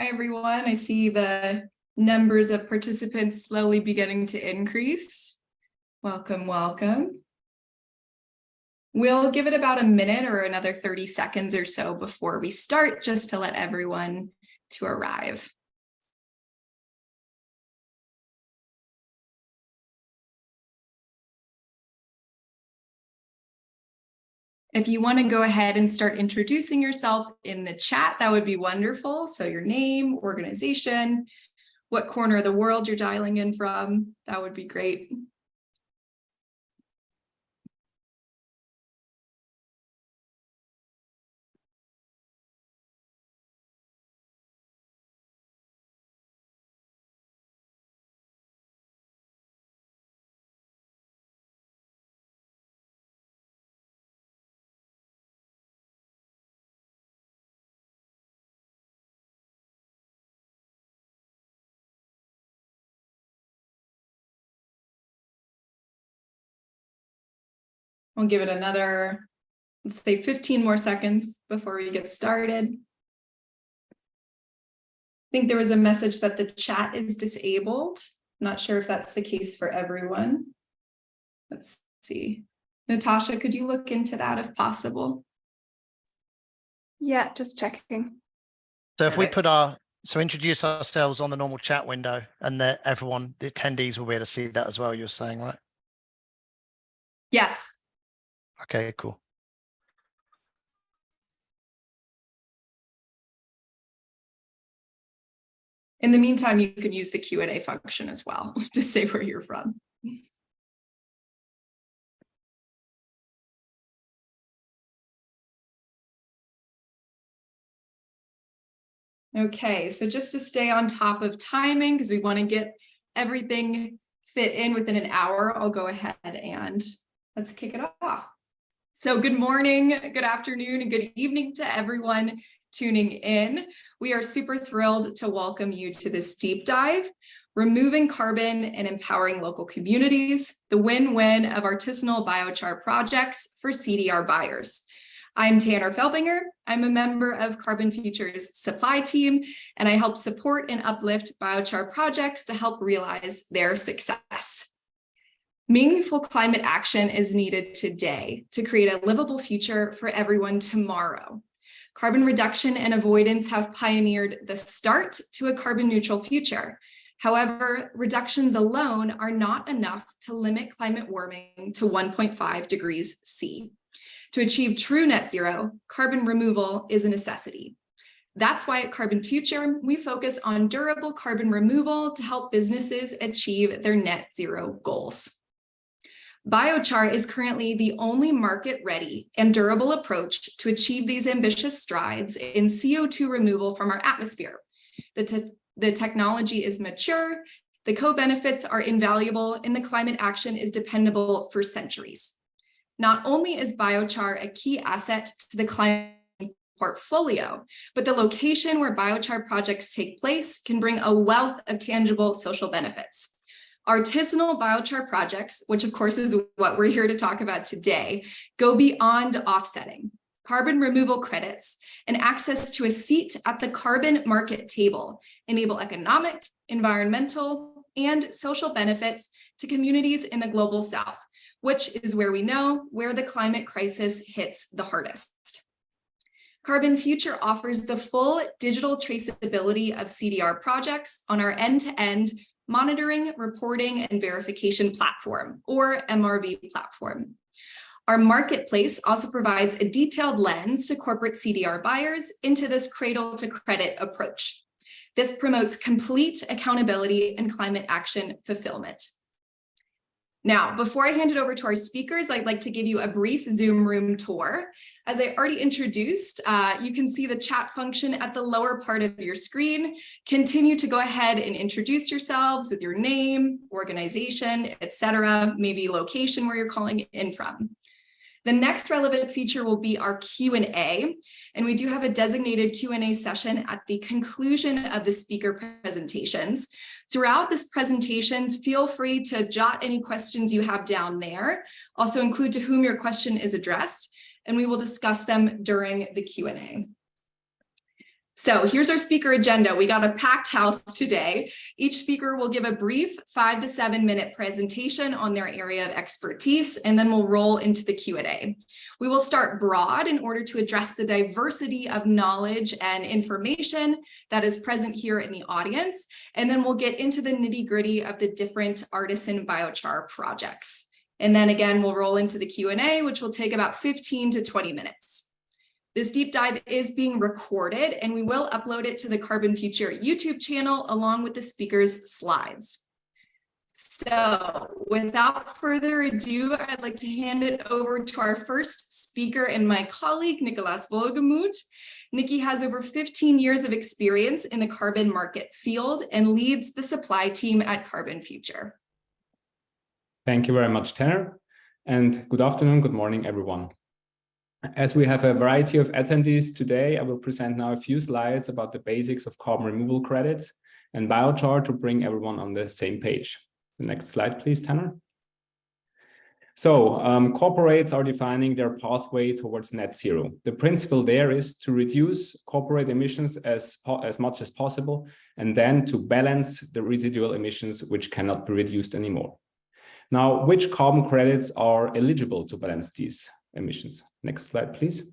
Hi, everyone. I see the numbers of participants slowly beginning to increase. Welcome, welcome. We'll give it about a minute or another 30 seconds or so before we start, just to let everyone to arrive. If you want to go ahead and start introducing yourself in the chat, that would be wonderful. So your name, organization, what corner of the world you're dialing in from, that would be great. We'll give it another, let's say 15 more seconds before we get started. I think there was a message that the chat is disabled. Not sure if that's the case for everyone. Let's see. Natasha, could you look into that if possible? Yeah, just checking. So if we put introduce ourselves on the normal chat window, and that everyone, the attendees will be able to see that as well, you're saying, right? Yes. Okay, cool. In the meantime, you can use the Q&A function as well to say where you're from. Okay, so just to stay on top of timing, because we want to get everything fit in within an hour, I'll go ahead and let's kick it off. So good morning, good afternoon, and good evening to everyone tuning in. We are super thrilled to welcome you to this deep dive, Removing Carbon and Empowering Local Communities, the win-win of artisanal biochar projects for CDR buyers. I'm Tanner Felbinger. I'm a member of Carbonfuture's supply team, and I help support and uplift biochar projects to help realize their success. Meaningful climate action is needed today to create a livable future for everyone tomorrow. Carbon reduction and avoidance have pioneered the start to a carbon neutral future. However, reductions alone are not enough to limit climate warming to 1.5 degrees C. To achieve true net zero, carbon removal is a necessity. That's why at Carbonfuture, we focus on durable carbon removal to help businesses achieve their net zero goals. Biochar is currently the only market-ready and durable approach to achieve these ambitious strides in CO2 removal from our atmosphere. The technology is mature, the co-benefits are invaluable, and the climate action is dependable for centuries. Not only is biochar a key asset to the climate portfolio, but the location where biochar projects take place can bring a wealth of tangible social benefits. Artisanal biochar projects, which of course is what we're here to talk about today, go beyond offsetting. Carbon removal credits and access to a seat at the carbon market table enable economic, environmental, and social benefits to communities in the global South, which is where we know where the climate crisis hits the hardest. Carbonfuture offers the full digital traceability of CDR projects on our end-to-end monitoring, reporting, and verification platform, or MRV platform. Our marketplace also provides a detailed lens to corporate CDR buyers into this cradle-to-credit approach. This promotes complete accountability and climate action fulfillment. Now, before I hand it over to our speakers, I'd like to give you a brief Zoom room tour. As I already introduced, you can see the chat function at the lower part of your screen. Continue to go ahead and introduce yourselves with your name, organization, etc., maybe location where you're calling in from. The next relevant feature will be our Q&A, and we do have a designated Q&A session at the conclusion of the speaker presentations. Throughout this presentations, feel free to jot any questions you have down there. Also include to whom your question is addressed, and we will discuss them during the Q&A. So here's our speaker agenda. We got a packed house today. Each speaker will give a brief 5 to 7 minute presentation on their area of expertise, and then we'll roll into the Q&A. We will start broad in order to address the diversity of knowledge and information that is present here in the audience, and then we'll get into the nitty-gritty of the different artisan biochar projects. And then again, we'll roll into the Q&A, which will take about 15 to 20 minutes. This deep dive is being recorded, and we will upload it to the Carbonfuture YouTube channel along with the speaker's slides. So without further ado, I'd like to hand it over to our first speaker and my colleague, Nicolas Wolgemuth. Nikki has over 15 years of experience in the carbon market field and leads the supply team at Carbonfuture. Thank you very much, Tanner. And good afternoon, good morning, everyone. As we have a variety of attendees today, I will present now a few slides about the basics of carbon removal credits and biochar to bring everyone on the same page. The next slide, please, Tanner. So corporates are defining their pathway towards net zero. The principle there is to reduce corporate emissions as much as possible, and then to balance the residual emissions which cannot be reduced anymore. Now, which carbon credits are eligible to balance these emissions? Next slide, please.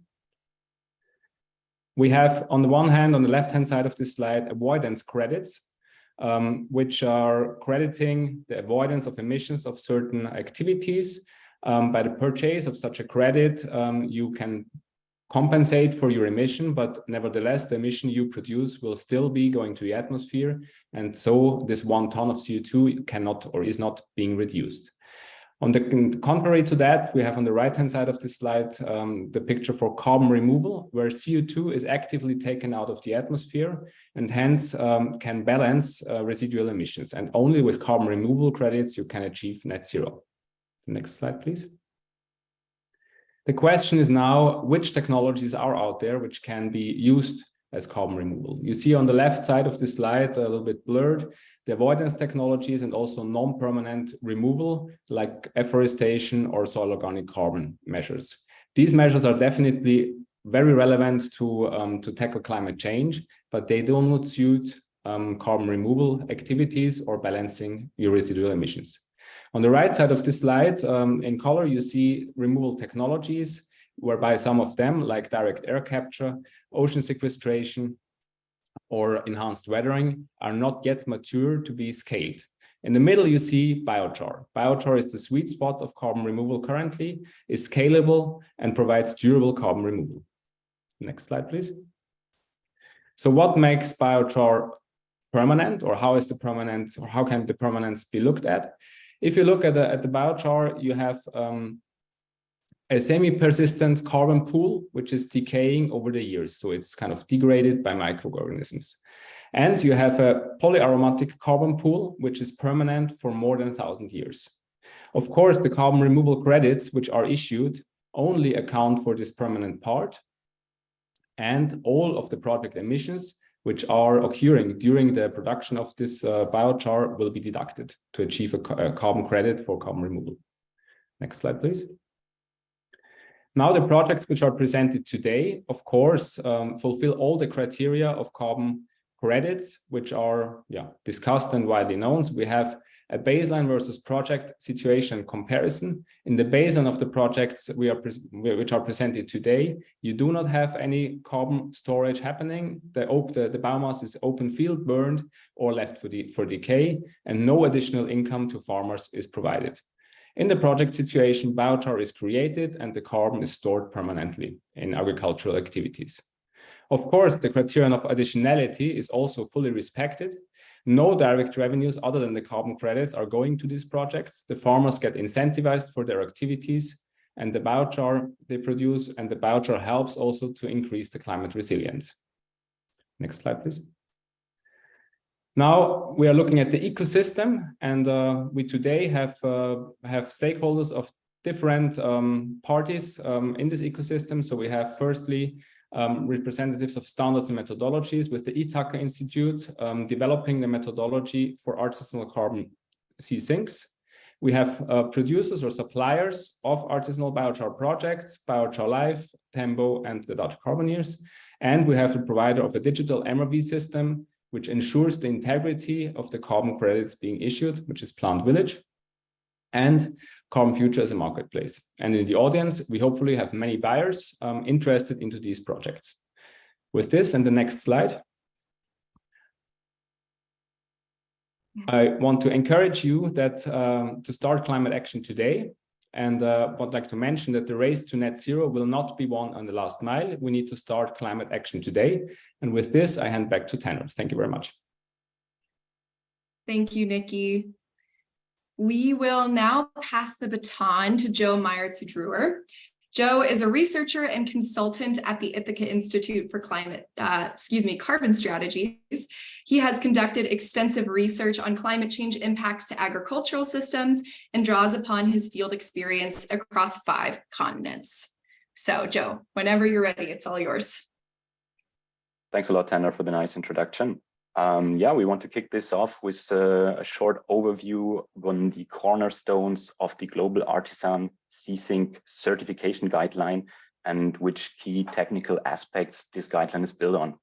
We have, on the one hand, on the left-hand side of this slide, avoidance credits, which are crediting the avoidance of emissions of certain activities. By the purchase of such a credit, you can compensate for your emission, but nevertheless, the emission you produce will still be going to the atmosphere. And so this 1 ton of CO2 cannot or is not being reduced. On the contrary to that, we have on the right-hand side of the slide the picture for carbon removal, where CO2 is actively taken out of the atmosphere and hence can balance residual emissions. And only with carbon removal credits, you can achieve net zero. Next slide, please. The question is now, which technologies are out there which can be used as carbon removal? You see on the left side of the slide, a little bit blurred, the avoidance technologies and also non-permanent removal like afforestation or soil organic carbon measures. These measures are definitely very relevant to tackle climate change, but they do not suit carbon removal activities or balancing your residual emissions. On the right side of the slide, in color, you see removal technologies, whereby some of them, like direct air capture, ocean sequestration, or enhanced weathering, are not yet mature to be scaled. In the middle, you see biochar. Biochar is the sweet spot of carbon removal currently, is scalable, and provides durable carbon removal. Next slide, please. So what makes biochar permanent, or how is the permanent, or how can the permanence be looked at? If you look at the biochar, you have a semi-persistent carbon pool, which is decaying over the years. So it's kind of degraded by microorganisms. And you have a polyaromatic carbon pool, which is permanent for more than 1,000 years. Of course, the carbon removal credits, which are issued, only account for this permanent part. And all of the project emissions, which are occurring during the production of this biochar, will be deducted to achieve a carbon credit for carbon removal. Next slide, please. Now, the projects which are presented today, of course, fulfill all the criteria of carbon credits, which are discussed and widely known. So we have a baseline versus project situation comparison. In the baseline of the projects which are presented today, you do not have any carbon storage happening. The biomass is open field, burned, or left for decay, and no additional income to farmers is provided. In the project situation, biochar is created and the carbon is stored permanently in agricultural activities. Of course, the criterion of additionality is also fully respected. No direct revenues other than the carbon credits are going to these projects. The farmers get incentivized for their activities and the biochar they produce, and the biochar helps also to increase the climate resilience. Next slide, please. Now we are looking at the ecosystem, and we today have stakeholders of different parties in this ecosystem. So we have firstly representatives of standards and methodologies with the Ithaka Institute developing the methodology for artisanal carbon sea sinks. We have producers or suppliers of artisanal biochar projects, Biochar Life, Tembo, and the Dutch Carboneers. And we have the provider of a digital MRV system, which ensures the integrity of the carbon credits being issued, which is PlantVillage, and Carbonfuture as a marketplace. And in the audience, we hopefully have many buyers interested into these projects. With this and the next slide, I want to encourage you that to start climate action today. And would like to mention that the race to net zero will not be won on the last mile. We need to start climate action today. And with this, I hand back to Tanner. Thank you very much. Thank you, Nikki. We will now pass the baton to Joe Meyer. Joe is a researcher and consultant at the Ithaka Institute for Carbon Strategies. He has conducted extensive research on climate change impacts to agricultural systems and draws upon his field experience across 5 continents. So Joe, whenever you're ready, it's all yours. Thanks a lot, Tanner, for the nice introduction. Yeah, we want to kick this off with a short overview on the cornerstones of the global artisan C-Sync certification guideline and which key technical aspects this guideline is built on.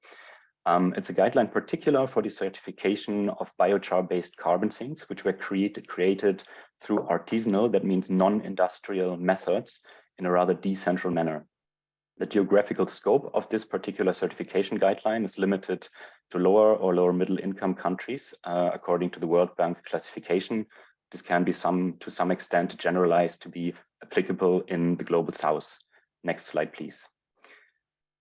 It's a guideline particular for the certification of biochar-based carbon sinks, which were created through artisanal, that means non-industrial methods, in a rather decentral manner. The geographical scope of this particular certification guideline is limited to lower or lower middle income countries, according to the World Bank classification. This can be to some extent generalized to be applicable in the global south. Next slide, please.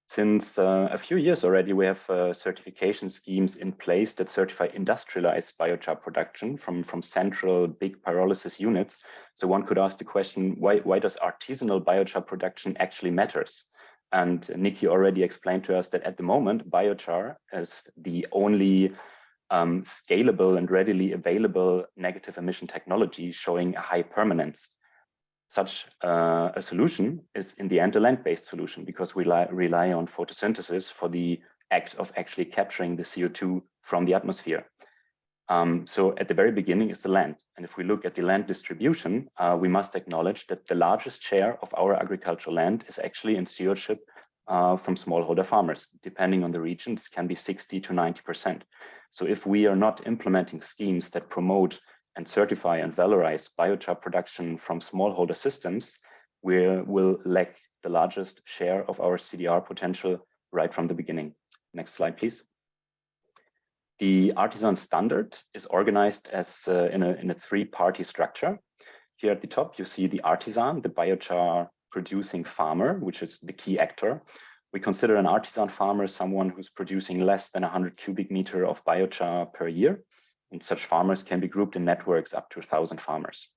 Since a few years already, we have certification schemes in place that certify industrialized biochar production from central big pyrolysis units. So one could ask the question, why does artisanal biochar production actually matters? And Nikki already explained to us that at the moment, biochar is the only scalable and readily available negative emission technology showing a high permanence. Such a solution is in the end a land-based solution because we rely on photosynthesis for the act of actually capturing the CO2 from the atmosphere. So at the very beginning is the land. And if we look at the land distribution, we must acknowledge that the largest share of our agricultural land is actually in stewardship from smallholder farmers. Depending on the region, this can be 60 to 90%. So if we are not implementing schemes that promote and certify and valorize biochar production from smallholder systems, we will lack the largest share of our CDR potential right from the beginning. Next slide, please. The artisan standard is organized as in a 3-party structure. Here at the top, you see the artisan, the biochar producing farmer, which is the key actor. We consider an artisan farmer someone who's producing less than 100 cubic meter of biochar per year. And such farmers can be grouped in networks up to 1,000 farmers.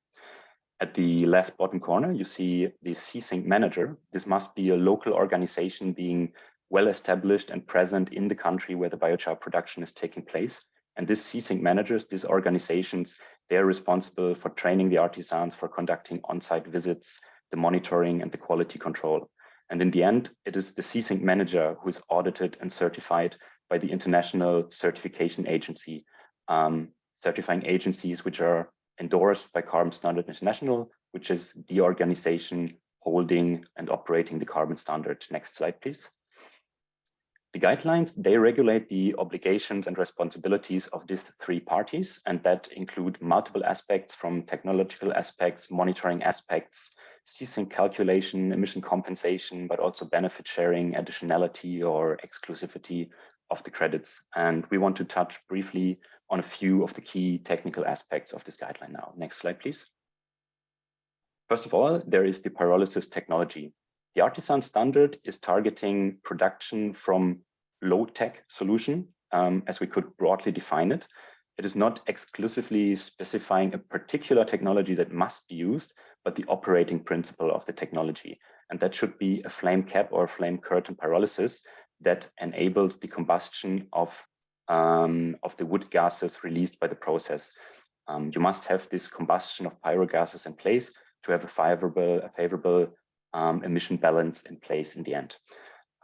At the left bottom corner, you see the C-Sync manager. This must be a local organization being well established and present in the country where the biochar production is taking place. And these C-Sync managers, these organizations, they're responsible for training the artisans, for conducting on-site visits, the monitoring and the quality control. And in the end, it is the C-Sync manager who is audited and certified by the International Certification Agency, certifying agencies which are endorsed by Carbon Standard International, which is the organization holding and operating the carbon standard. Next slide, please. The guidelines, they regulate the obligations and responsibilities of these 3 parties, and that include multiple aspects from technological aspects, monitoring aspects, C-Sync calculation, emission compensation, but also benefit sharing, additionality or exclusivity of the credits. And we want to touch briefly on a few of the key technical aspects of this guideline now. Next slide, please. First of all, there is the pyrolysis technology. The artisan standard is targeting production from low-tech solution, as we could broadly define it. It is not exclusively specifying a particular technology that must be used, but the operating principle of the technology. And that should be a flame cap or flame curtain pyrolysis that enables the combustion of the wood gases released by the process. You must have this combustion of pyrogases in place to have a favorable emission balance in place in the end.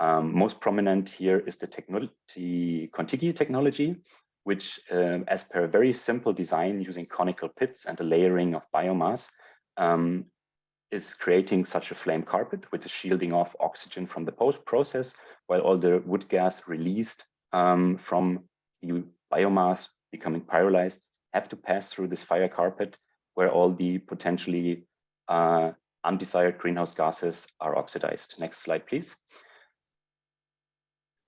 Most prominent here is the contiguity technology, which as per a very simple design using conical pits and a layering of biomass, is creating such a flame carpet, which is shielding off oxygen from the process, while all the wood gas released from the biomass becoming pyrolyzed have to pass through this fire carpet where all the potentially undesired greenhouse gases are oxidized. Next slide, please.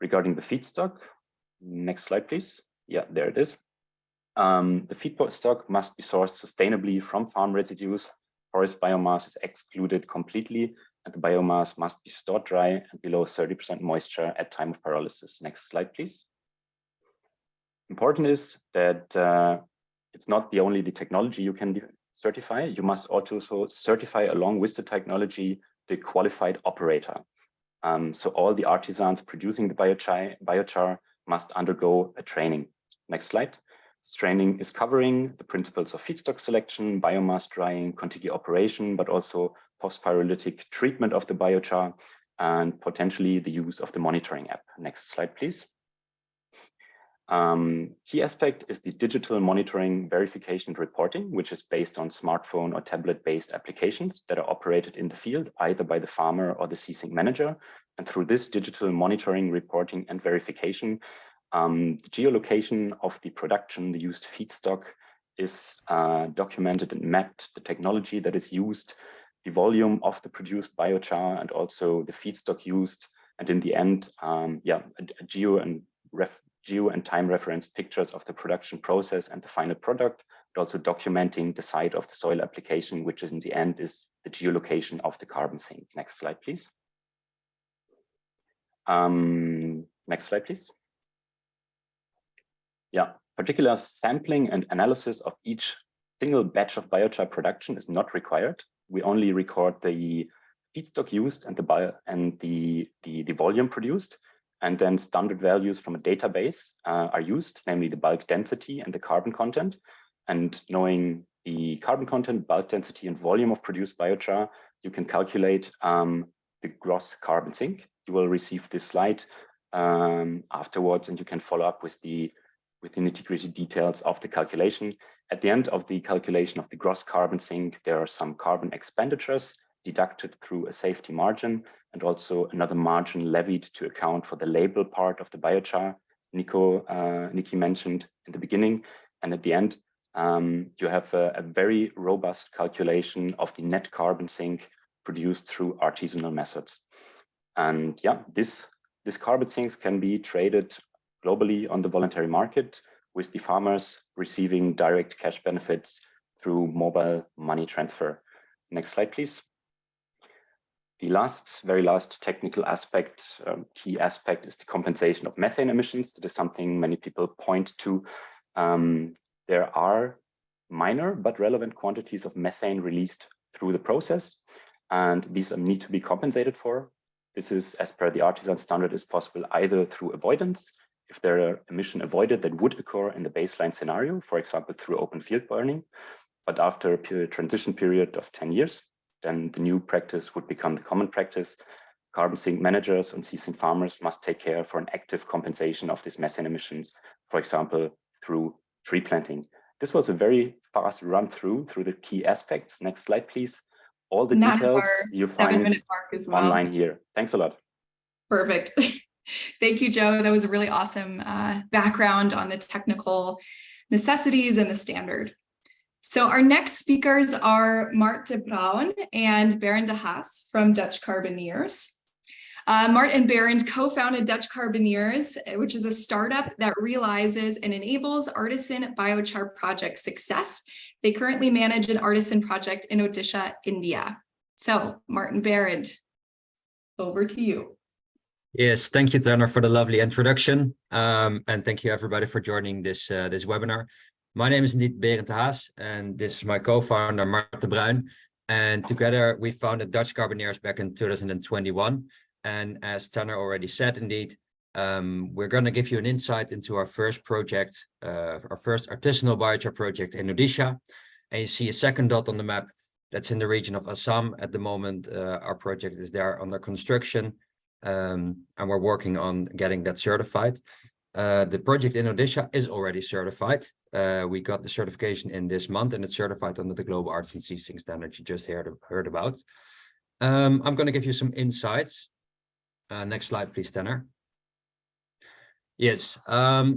Regarding the feedstock, next slide, please. Yeah, there it is. The feedstock must be sourced sustainably from farm residues. Forest biomass is excluded completely, and the biomass must be stored dry and below 30% moisture at time of pyrolysis. Next slide, please. Important is that it's not the technology you can certify. You must also certify along with the technology the qualified operator. So all the artisans producing the biochar must undergo a training. Next slide. This training is covering the principles of feedstock selection, biomass drying, contiguous operation, but also post-pyrolytic treatment of the biochar and potentially the use of the monitoring app. Next slide, please. Key aspect is the digital monitoring, verification, and reporting, which is based on smartphone or tablet-based applications that are operated in the field, either by the farmer or the ceasing manager. And through this digital monitoring, reporting, and verification, the geolocation of the production, the used feedstock, is documented and mapped, the technology that is used, the volume of the produced biochar, and also the feedstock used. And in the end, geo and time reference pictures of the production process and the final product, but also documenting the site of the soil application, which is in the end is the geolocation of the carbon sink. Next slide, please. Next slide, please. Yeah, particular sampling and analysis of each single batch of biochar production is not required. We only record the feedstock used and the volume produced. And then standard values from a database are used, namely the bulk density and the carbon content. And knowing the carbon content, bulk density, and volume of produced biochar, you can calculate the gross carbon sink. You will receive this slide afterwards, and you can follow up with the nitty-gritty details of the calculation. At the end of the calculation of the gross carbon sink, there are some carbon expenditures deducted through a safety margin, and also another margin levied to account for the label part of the biochar Nikki mentioned in the beginning. And at the end, you have a very robust calculation of the net carbon sink produced through artisanal methods. And yeah, this carbon sinks can be traded globally on the voluntary market, with the farmers receiving direct cash benefits through mobile money transfer. Next slide, please. The very last technical aspect, key aspect, is the compensation of methane emissions. That is something many people point to. There are minor but relevant quantities of methane released through the process, and these need to be compensated for. This is, as per the artisan standard, is possible either through avoidance, if there are emission avoided that would occur in the baseline scenario, for example, through open field burning, but after a transition period of 10 years, then the new practice would become the common practice. Carbon sink managers and ceasing farmers must take care for an active compensation of these methane emissions, for example, through tree planting. This was a very fast run through the key aspects. Next slide, please. All the details you find online here. Thanks a lot. Perfect. Thank you, Joe. That was a really awesome background on the technical necessities and the standard. So our next speakers are Mart de Bruin and Berend de Haas from Dutch Carboneers. Mart and Berend co-founded Dutch Carboneers, which is a startup that realizes and enables artisan biochar project success. They currently manage an artisan project in Odisha, India. So Mart and Berend, over to you. Yes, thank you, Tanner, for the lovely introduction. And thank you, everybody, for joining this webinar. My name is indeed Berend de Haas, and this is my co-founder, Mart de Bruin. And together, we founded Dutch Carboneers back in 2021. And as Tanner already said, indeed, we're going to give you an insight into our first project, our first artisanal biochar project in Odisha. And you see a second dot on the map that's in the region of Assam. At the moment, our project is there under construction. And we're working on getting that certified. The project in Odisha is already certified. We got the certification in this month, and it's certified under the Global Artisan Ceasing Standard you just heard about. I'm going to give you some insights. Next slide, please, Tanner. Yes,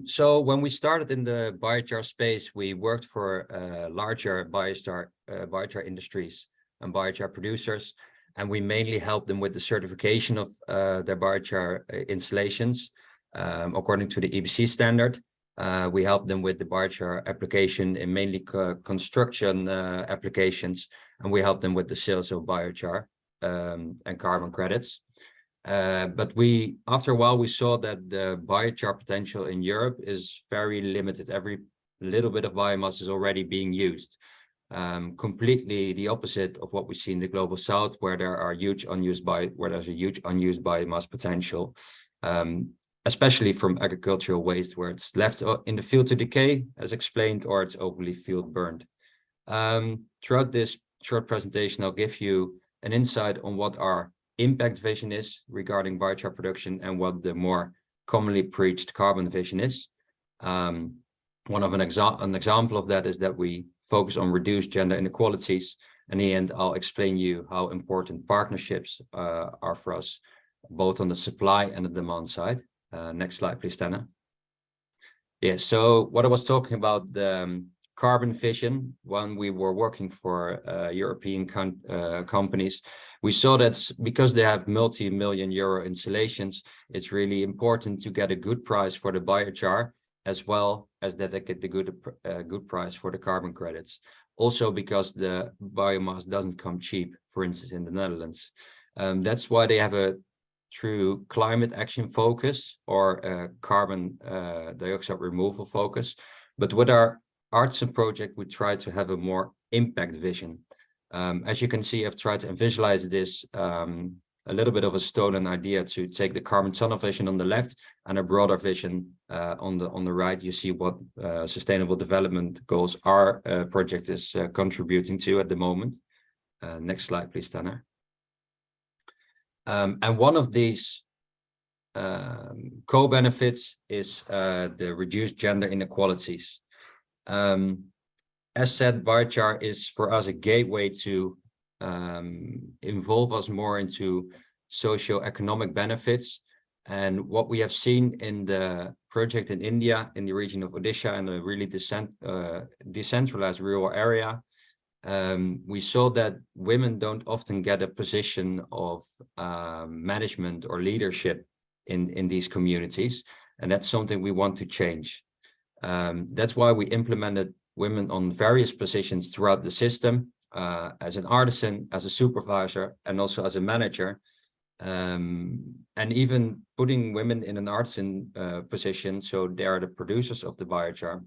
so when we started in the biochar space, we worked for larger biochar industries and biochar producers, and we mainly helped them with the certification of their biochar installations according to the EBC standard. We helped them with the biochar application in mainly construction applications, and we helped them with the sales of biochar and carbon credits. But after a while, we saw that the biochar potential in Europe is very limited. Every little bit of biomass is already being used. Completely the opposite of what we see in the global south, where there's a huge unused biomass potential, especially from agricultural waste, where it's left in the field to decay, as explained, or it's openly field burned. Throughout this short presentation, I'll give you an insight on what our impact vision is regarding biochar production and what the more commonly preached carbon vision is. An example of that is that we focus on reduced gender inequalities. And in the end, I'll explain you how important partnerships are for us, both on the supply and the demand side. Next slide, please, Tana. Yeah, so what I was talking about, the carbon vision, when we were working for European companies, we saw that because they have multi-million euro installations, it's really important to get a good price for the biochar, as well as that they get the good price for the carbon credits. Also because the biomass doesn't come cheap, for instance, in the Netherlands. That's why they have a true climate action focus or carbon dioxide removal focus. But with our Artisan project, we try to have a more impact vision. As you can see, I've tried to visualize this a little bit of a stolen idea to take the carbon tunnel vision on the left and a broader vision on the right. You see what sustainable development goals our project is contributing to at the moment. Next slide, please, Tanner. And one of these co-benefits is the reduced gender inequalities. As said, biochar is for us a gateway to involve us more into socio-economic benefits. And what we have seen in the project in India, in the region of Odisha, in a really decentralized rural area, we saw that women don't often get a position of management or leadership in these communities. And that's something we want to change. That's why we implemented women on various positions throughout the system, as an artisan, as a supervisor, and also as a manager. And even putting women in an artisan position, so they are the producers of the biochar,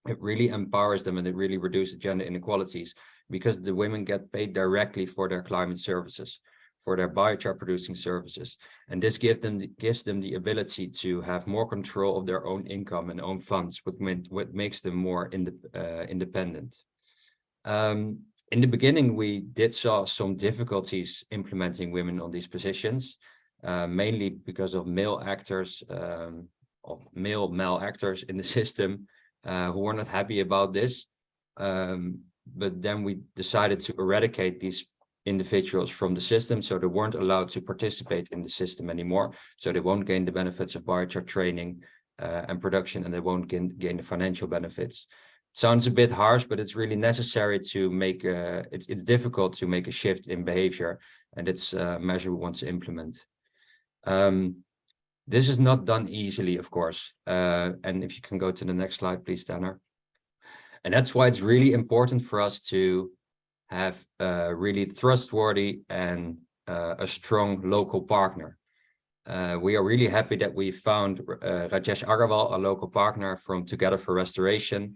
it really empowers them and it really reduces gender inequalities, because the women get paid directly for their climate services, for their biochar producing services. And this gives them the ability to have more control of their own income and own funds, what makes them more independent. In the beginning, we did saw some difficulties implementing women on these positions, mainly because of male actors, male actors in the system who were not happy about this. But then we decided to eradicate these individuals from the system, so they weren't allowed to participate in the system anymore. So they won't gain the benefits of biochar training and production, and they won't gain the financial benefits. Sounds a bit harsh, but it's really necessary to make it's difficult to make a shift in behavior, and it's a measure we want to implement. This is not done easily, of course. And if you can go to the next slide, please, Tanner. And that's why it's really important for us to have a really trustworthy and a strong local partner. We are really happy that we found Rajesh Agarwal, a local partner from Together for Restoration.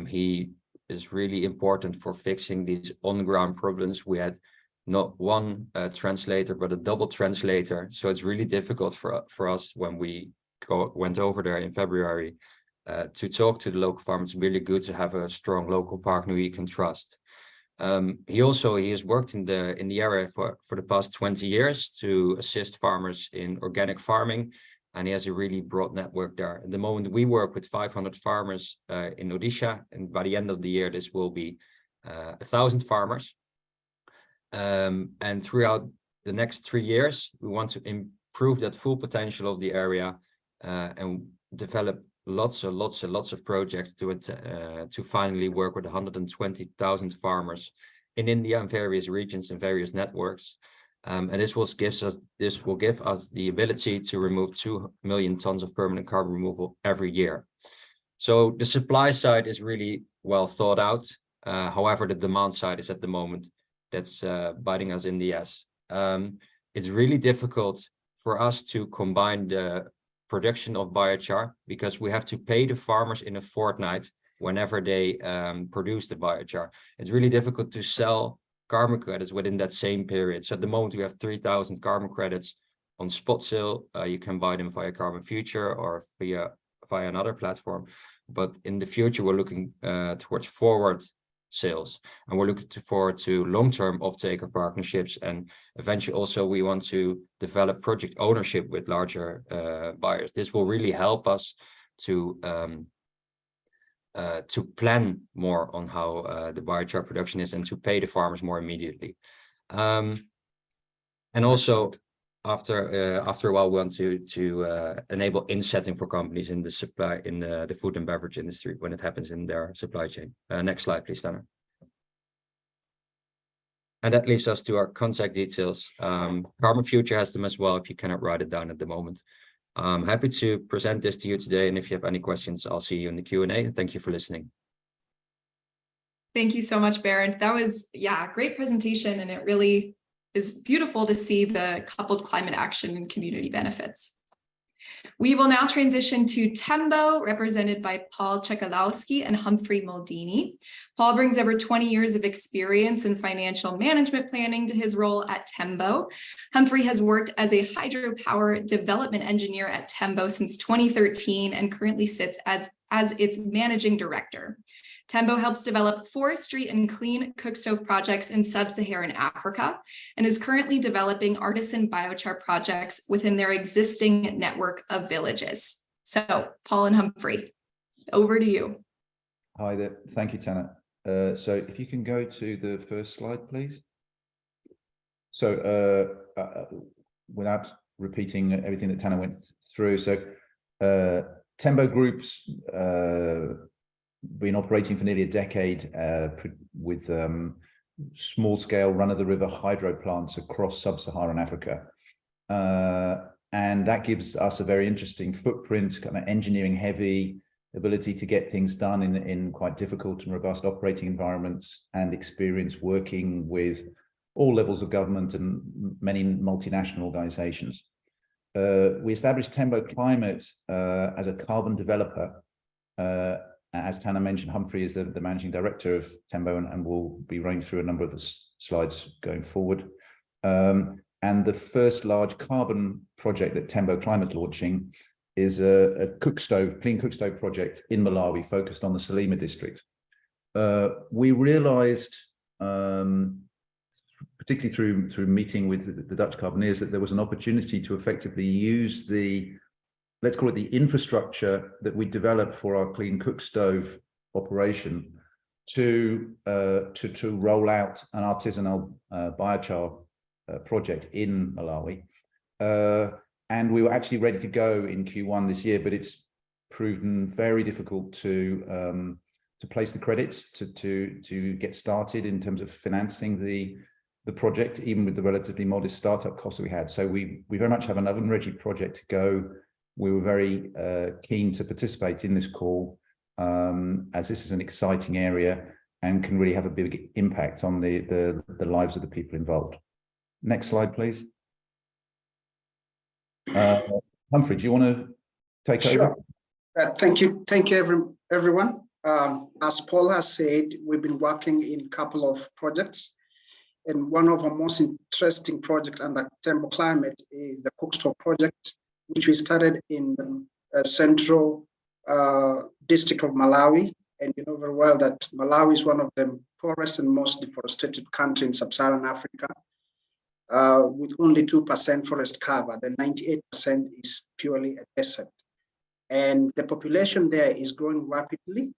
He is really important for fixing these on-ground problems. We had not one translator, but a double translator. So it's really difficult for us when we went over there in February to talk to the local farmers. It's really good to have a strong local partner you can trust. He has worked in the area for the past 20 years to assist farmers in organic farming, and he has a really broad network there. At the moment, we work with 500 farmers in Odisha, and by the end of the year, this will be 1,000 farmers. And throughout the next 3 years, we want to prove that full potential of the area, and develop lots of projects to finally work with 120,000 farmers in India and various regions and various networks. And this will give us the ability to remove 2 million tons of permanent carbon removal every year. So the supply side is really well thought out. However, the demand side is at the moment that's biting us in the ass. It's really difficult for us to combine the production of biochar because we have to pay the farmers in a fortnight whenever they produce the biochar. It's really difficult to sell carbon credits within that same period. So at the moment, we have 3,000 carbon credits on spot sale. You can buy them via Carbonfuture or via another platform. But in the future, we're looking towards forward sales, and we're looking forward to long-term off-taker partnerships, and eventually also we want to develop project ownership with larger buyers. This will really help us to plan more on how the biochar production is and to pay the farmers more immediately. And also after a while, we want to enable insetting for companies in the supply in the food and beverage industry when it happens in their supply chain. Next slide, please, Tanner. And that leaves us to our contact details. Carbonfuture has them as well if you cannot write it down at the moment. I'm happy to present this to you today, and if you have any questions, I'll see you in the Q&A. Thank you for listening. Thank you so much, Berend. That was, yeah, a great presentation, and it really is beautiful to see the coupled climate action and community benefits. We will now transition to Tembo, represented by Paul Czekalowski and Humphrey Maldini. Paul brings over 20 years of experience in financial management planning to his role at Tembo. Humphrey has worked as a hydropower development engineer at Tembo since 2013 and currently sits as its managing director. Tembo helps develop forestry and clean cookstove projects in sub-Saharan Africa and is currently developing artisan biochar projects within their existing network of villages. So, Paul and Humphrey, over to you. Hi there. Thank you, Tanner. So if you can go to the first slide, please. So without repeating everything that Tanner went through, so Tembo Group's been operating for nearly a decade with small-scale run-of-the-river hydro plants across sub-Saharan Africa. And that gives us a very interesting footprint, kind of engineering-heavy ability to get things done in quite difficult and robust operating environments, and experience working with all levels of government and many multinational organizations. We established Tembo Climate as a carbon developer. As Tanner mentioned, Humphrey is the managing director of Tembo, and we'll be running through a number of the slides going forward. And the first large carbon project that Tembo Climate launching is a clean cookstove project in Malawi focused on the Salima district. We realized, particularly through meeting with the Dutch carboneers, that there was an opportunity to effectively use the, let's call it the infrastructure that we developed for our clean cookstove operation to roll out an artisanal biochar project in Malawi. And we were actually ready to go in Q1 this year, but it's proven very difficult to place the credits to get started in terms of financing the project, even with the relatively modest startup costs that we had. So we very much have an oven-ready project to go. We were very keen to participate in this call, as this is an exciting area and can really have a big impact on the lives of the people involved. Next slide, please. Humphrey, do you want to take over? Thank you, everyone. As Paul has said, we've been working in a couple of projects, and one of our most interesting projects under Tembo Climate is the cookstove project, which we started in the central district of Malawi. And you know very well that Malawi is one of the poorest and most deforested countries in sub-Saharan Africa, with only 2% forest cover. The 98% is purely a desert. And the population there is growing rapidly.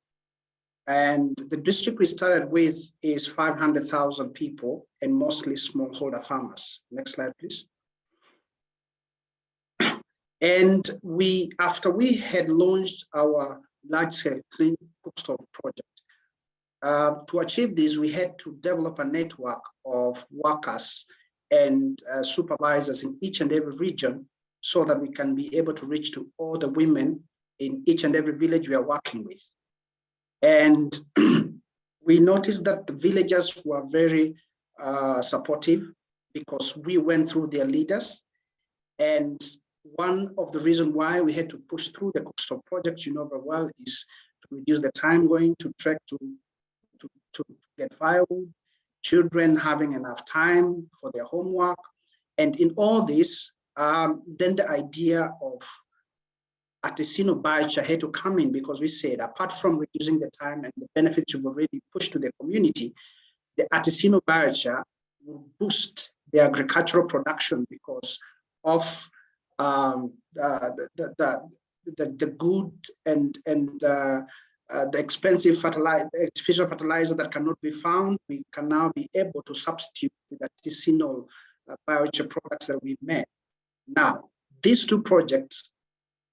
And the district we started with is 500,000 people, and mostly smallholder farmers. Next slide, please. And after we had launched our large-scale clean cookstove project, to achieve this, we had to develop a network of workers and supervisors in each and every region so that we can be able to reach to all the women in each and every village we are working with. And we noticed that the villagers were very supportive because we went through their leaders. And one of the reasons why we had to push through the cookstove project, you know very well, is to reduce the time going to trek to get firewood, children having enough time for their homework. And in all this, then the idea of Artisanal Biochar had to come in, because we said, apart from reducing the time and the benefits you've already pushed to the community, the Artisanal Biochar will boost the agricultural production because of the good and the expensive artificial fertilizer that cannot be found. We can now be able to substitute with artisanal biochar products that we've made. Now, these two projects,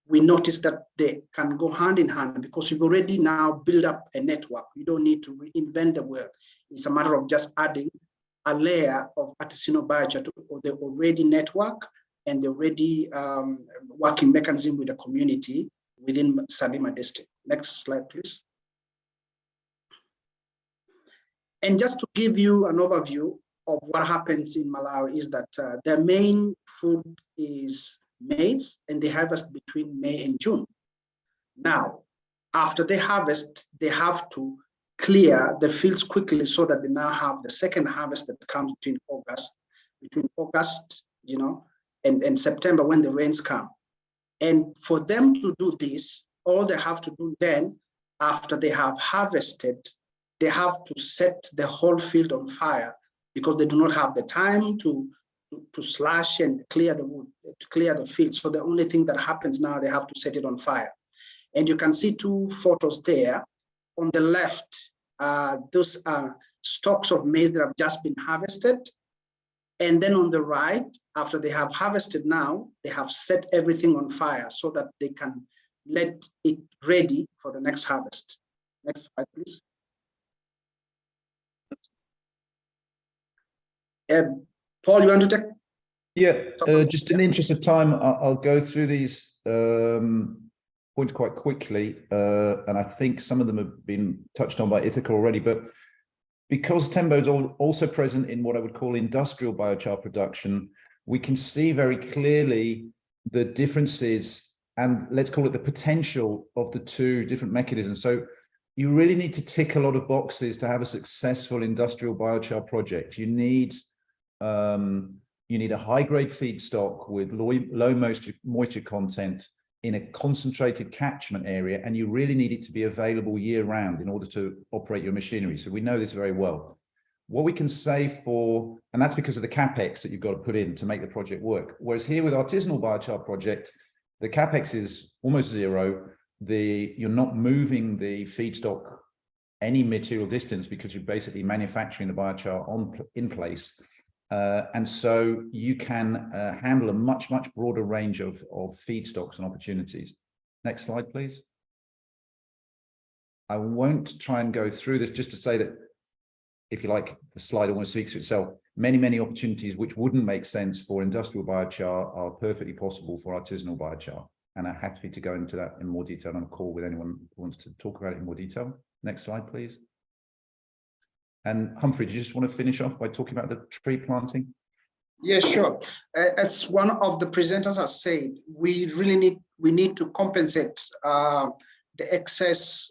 we noticed that they can go hand in hand because we've already now built up a network. We don't need to reinvent the wheel. It's a matter of just adding a layer of artisanal biochar to the already network and the already working mechanism with the community within Salima district. Next slide, please. And just to give you an overview of what happens in Malawi is that their main food is maize, and they harvest between May and June. Now, after they harvest, they have to clear the fields quickly so that they now have the second harvest that comes between August, you know, and September when the rains come. And for them to do this, all they have to do then, after they have harvested, they have to set the whole field on fire because they do not have the time to slash and clear the wood, to clear the field. So the only thing that happens now, they have to set it on fire. And you can see two photos there. On the left, those are stalks of maize that have just been harvested. And then on the right, after they have harvested now, they have set everything on fire so that they can let it ready for the next harvest. Next slide, please. Paul, you want to take? Yeah, just in the interest of time, I'll go through these points quite quickly. And I think some of them have been touched on by Ithaka already, but because Tembo is also present in what I would call industrial biochar production, we can see very clearly the differences and let's call it the potential of the two different mechanisms. So you really need to tick a lot of boxes to have a successful industrial biochar project. You need a high-grade feedstock with low moisture content in a concentrated catchment area, and you really need it to be available year-round in order to operate your machinery. So we know this very well. What we can say and that's because of the capex that you've got to put in to make the project work. Whereas here with Artisanal Biochar project, the capex is almost zero. You're not moving the feedstock any material distance because you're basically manufacturing the biochar in place. And so you can handle a much broader range of feedstocks and opportunities. Next slide, please. I won't try and go through this, just to say that, if you like, the slide almost speaks for itself. Many opportunities which wouldn't make sense for industrial biochar are perfectly possible for artisanal biochar. And I'm happy to go into that in more detail on a call with anyone who wants to talk about it in more detail. Next slide, please. And Humphrey, do you just want to finish off by talking about the tree planting? Yeah, sure. As one of the presenters has said, we need to compensate the excess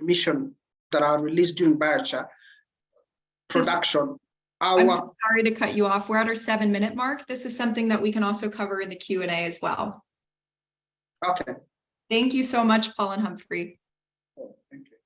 emission that are released during biochar production. I'm so sorry to cut you off. We're at our 7-minute mark. This is something that we can also cover in the Q&A as well. Okay. Thank you so much, Paul and Humphrey. Oh, thank you.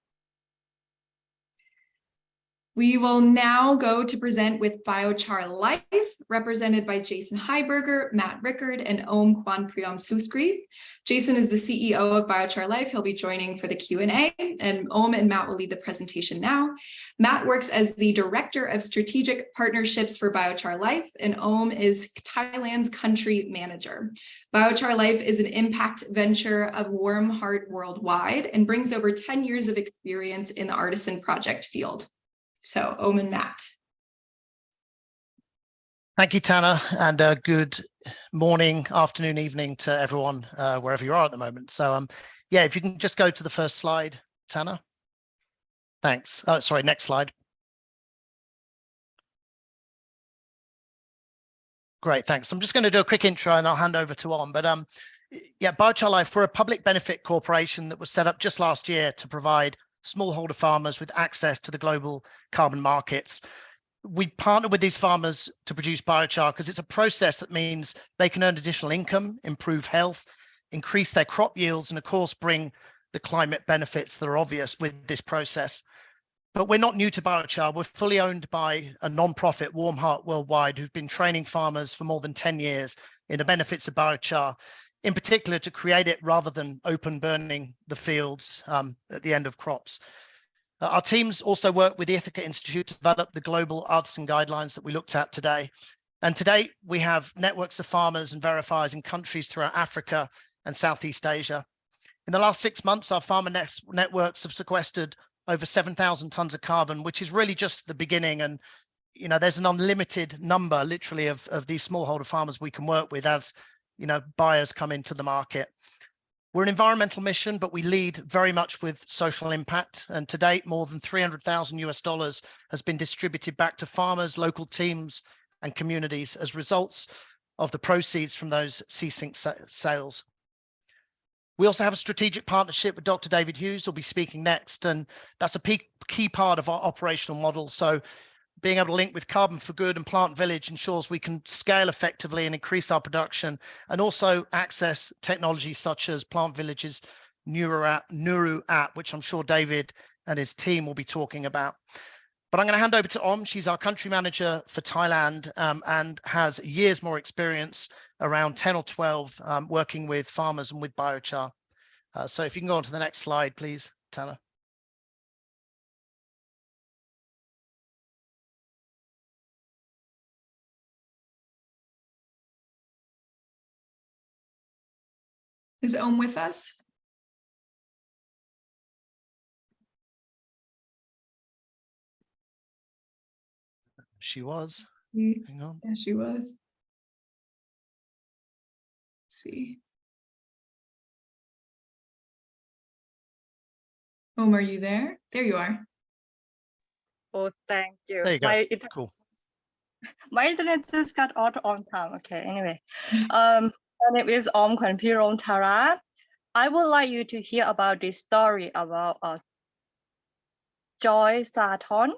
We will now go to present with Biochar Life, represented by Jason Heiberger, Matt Rickard, and Om Kwan Priyam Suskri. Jason is the CEO of Biochar Life. He'll be joining for the Q&A, and Om and Matt will lead the presentation now. Matt works as the Director of Strategic Partnerships for Biochar Life, and Om is Thailand's Country Manager. Biochar Life is an impact venture of warm heart worldwide and brings over 10 years of experience in the artisan project field. So, Om and Matt. Thank you, Tanner, and good morning, afternoon, evening to everyone, wherever you are at the moment. So, yeah, if you can just go to the first slide, Tanner. Thanks. Oh, sorry, next slide. Great, thanks. I'm just going to do a quick intro and I'll hand over to Om. But yeah, Biochar Life, we're a public benefit corporation that was set up just last year to provide smallholder farmers with access to the global carbon markets. We partner with these farmers to produce biochar because it's a process that means they can earn additional income, improve health, increase their crop yields, and of course, bring the climate benefits that are obvious with this process. But we're not new to biochar. We're fully owned by a non-profit, Warm Heart Worldwide, who've been training farmers for more than 10 years in the benefits of biochar, in particular to create it rather than open burning the fields at the end of crops. Our teams also work with the Ithaka Institute to develop the global artisan guidelines that we looked at today. And today we have networks of farmers and verifiers in countries throughout Africa and Southeast Asia. In the last 6 months, our farmer networks have sequestered over 7,000 tons of carbon, which is really just the beginning. And, you know, there's an unlimited number, literally, of these smallholder farmers we can work with as, you know, buyers come into the market. We're an environmental mission, but we lead very much with social impact. And to date, more than $300,000 has been distributed back to farmers, local teams, and communities as results of the proceeds from those ceasing sales. We also have a strategic partnership with Dr. David Hughes, who'll be speaking next, and that's a key part of our operational model. So being able to link with Carbon for Good and PlantVillage ensures we can scale effectively and increase our production, and also access technologies such as PlantVillage's Nuru app, which I'm sure David and his team will be talking about. But I'm going to hand over to Om. She's our country manager for Thailand and has years more experience, around 10 or 12, working with farmers and with biochar. So if you can go on to the next slide, please, Tanner. Is Om with us? She was. Hang on. Yeah, she was. Let's see. Om, are you there? There you are. Oh, thank you. There you go. Cool. My internet just got out on time. Okay, anyway. My name is Om Kwan Priyam Thara. I would like you to hear about this story about Joy Sathon.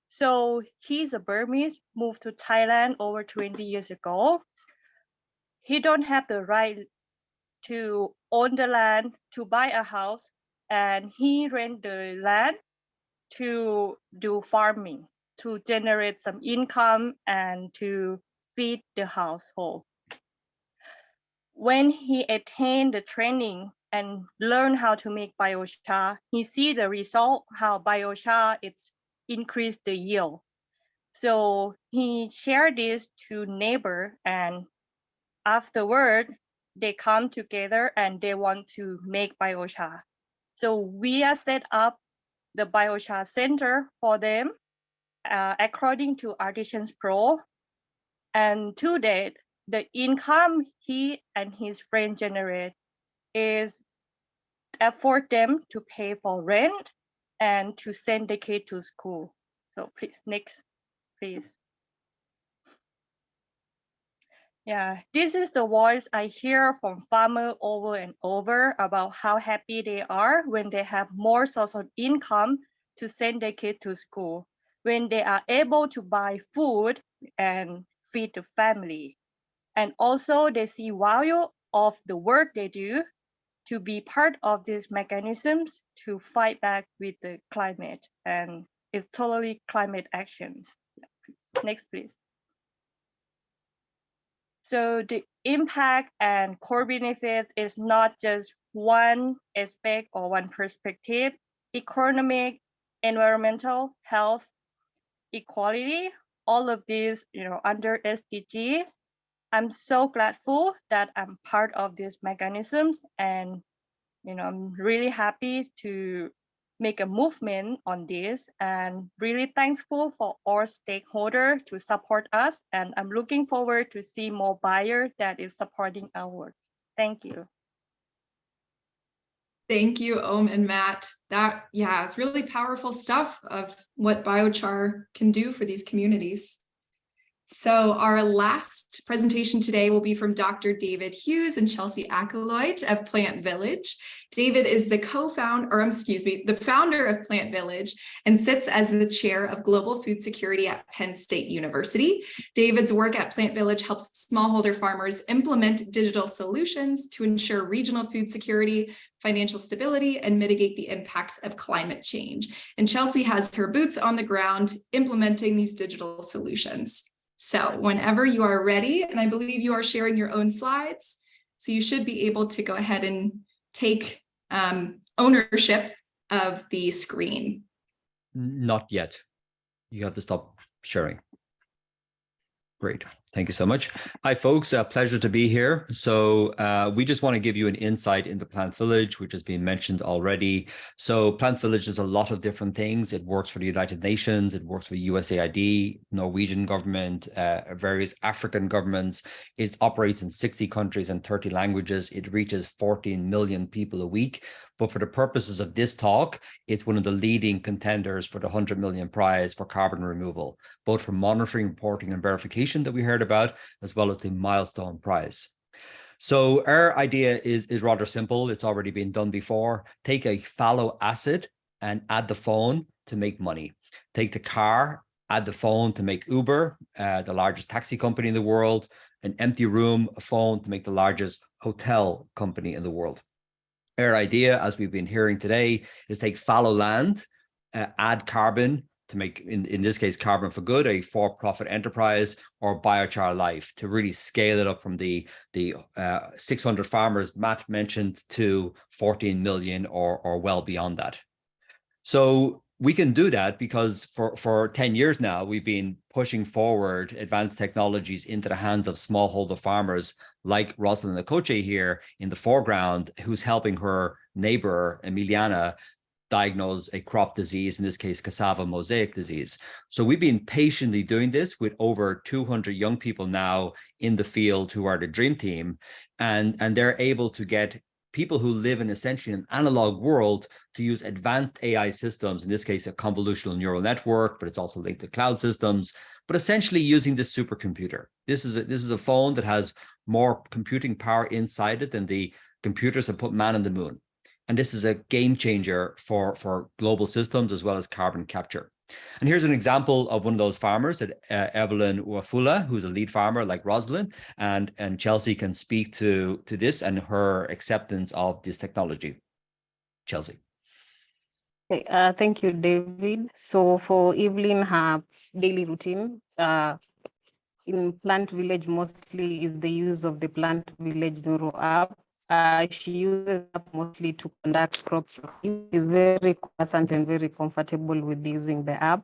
So he's a Burmese, moved to Thailand over 20 years ago. He don't have the right to own the land, to buy a house, and he rent the land to do farming, to generate some income and to feed the household. When he attained the training and learned how to make biochar, he see the result, how biochar it's increased the yield. So he shared this to neighbor, and afterward, they come together and they want to make biochar. So we are set up the biochar center for them according to Artisans Pro. And to date, the income he and his friend generate is afford them to pay for rent and to send the kid to school. So please, next, please. Yeah, this is the voice I hear from farmers over and over about how happy they are when they have more source of income to send their kid to school, when they are able to buy food and feed the family. And also they see value of the work they do to be part of these mechanisms to fight back with the climate and It's totally climate actions. Next, please. So the impact and core benefit is not just one aspect or one perspective. Economic, environmental, health, equality, all of these, under SDG. I'm so grateful that I'm part of these mechanisms, and I'm really happy to make a movement on this, and really thankful for all stakeholders to support us. And I'm looking forward to see more buyer that is supporting our work. Thank you. Thank you, Om and Matt. That, yeah, it's really powerful stuff of what biochar can do for these communities. So our last presentation today will be from Dr. David Hughes and Chelsea Acolyte of PlantVillage. David is the the founder of PlantVillage and sits as the chair of global food security at Penn State University. David's work at PlantVillage helps smallholder farmers implement digital solutions to ensure regional food security, financial stability, and mitigate the impacts of climate change. And Chelsea has her boots on the ground implementing these digital solutions. So whenever you are ready, and I believe you are sharing your own slides, so you should be able to go ahead and take ownership of the screen. Not yet. You have to stop sharing. Great. Thank you so much. Hi, folks. Pleasure to be here. So we just want to give you an insight into PlantVillage, which has been mentioned already. So PlantVillage does a lot of different things. It works for the United Nations. It works for USAID, Norwegian government, various African governments. It operates in 60 countries and 30 languages. It reaches 14 million people a week. But for the purposes of this talk, it's one of the leading contenders for the 100 million prize for carbon removal, both for monitoring, reporting, and verification that we heard about, as well as the milestone prize. So our idea is rather simple. It's already been done before. Take a fallow asset and add the phone to make money. Take the car, add the phone to make Uber, the largest taxi company in the world, an empty room, a phone to make the largest hotel company in the world. Our idea, as we've been hearing today, is take fallow land, add carbon to make, in this case, Carbon for Good, a for-profit enterprise, or Biochar Life to really scale it up from the 600 farmers Matt mentioned to 14 million or well beyond that. So we can do that because for 10 years now, we've been pushing forward advanced technologies into the hands of smallholder farmers like Rosalind Okoche here in the foreground, who's helping her neighbor, Emiliana, diagnose a crop disease, in this case, cassava mosaic disease. So we've been patiently doing this with over 200 young people now in the field who are the dream team, and they're able to get people who live in essentially an analog world to use advanced AI systems, in this case, a convolutional neural network, but it's also linked to cloud systems, but essentially using this supercomputer. This is a phone that has more computing power inside it than the computers that put man on the moon. And this is a game changer for global systems as well as carbon capture. And here's an example of one of those farmers, that Evelyn Wafula, who's a lead farmer like Rosalind, and Chelsea can speak to this and her acceptance of this technology. Chelsea. Okay, thank you, David. So for Evelyn, her daily routine in PlantVillage mostly is the use of the PlantVillage Neuro app. She uses it mostly to conduct crops. She's very conversant and very comfortable with using the app.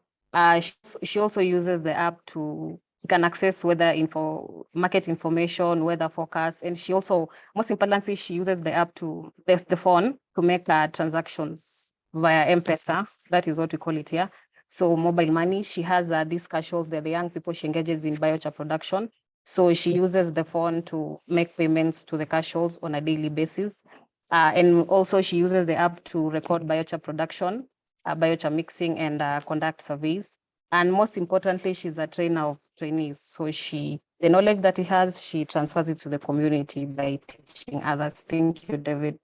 She also uses the app she can access market information, weather forecast, and she also, most importantly, she uses the app the phone to make transactions via M-Pesa. That is what we call it here. So mobile money. She has these casuals, they're the young people she engages in biochar production. So she uses the phone to make payments to the casuals on a daily basis. And also she uses the app to record biochar production, biochar mixing, and conduct surveys. And most importantly, she's a trainer of trainees. So the knowledge that he has, she transfers it to the community by teaching others. Thank you, David.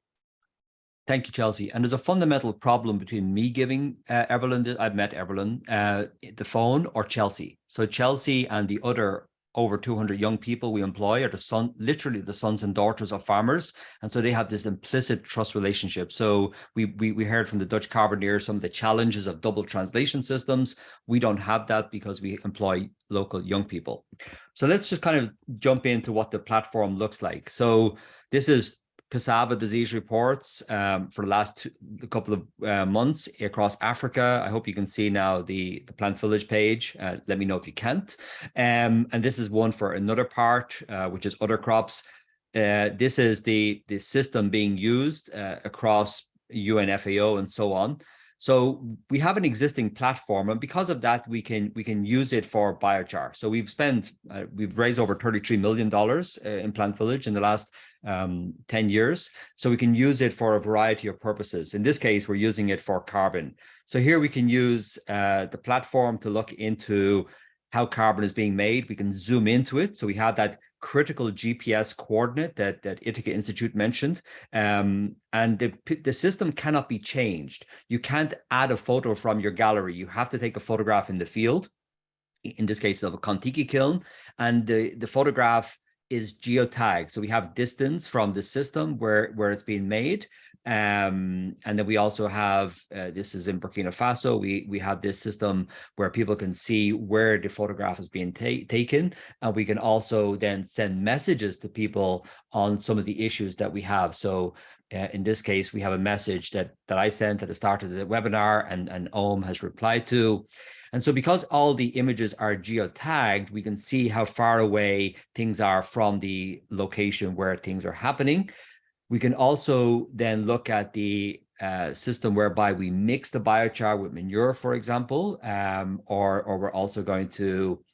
Thank you, Chelsea. And there's a fundamental problem between me giving Evelyn, I've met Evelyn, the phone, or Chelsea. So Chelsea and the other over 200 young people we employ are literally the sons and daughters of farmers. And so they have this implicit trust relationship. So we heard from the Dutch carboneers some of the challenges of double translation systems. We don't have that because we employ local young people. So let's just kind of jump into what the platform looks like. So this is cassava disease reports for the last couple of months across Africa. I hope you can see now the PlantVillage page. Let me know if you can't. And this is one for another part, which is other crops. This is the system being used across UNFAO and so on. So we have an existing platform, and because of that, we can use it for biochar. So we've raised over $33 million in PlantVillage in the last 10 years. So we can use it for a variety of purposes. In this case, we're using it for carbon. So here we can use the platform to look into how carbon is being made. We can zoom into it. So we have that critical GPS coordinate that Ithaka Institute mentioned. And the system cannot be changed. You can't add a photo from your gallery. You have to take a photograph in the field, in this case of a Kontiki kiln, and the photograph is geotagged. So we have distance from the system where it's being made. And then we also have, this is in Burkina Faso, we have this system where people can see where the photograph is being taken. And we can also then send messages to people on some of the issues that we have. So in this case, we have a message that I sent at the start of the webinar and Ohm has replied to. And so because all the images are geotagged, we can see how far away things are from the location where things are happening. We can also then look at the system whereby we mix the biochar with manure, for example, or we're also going to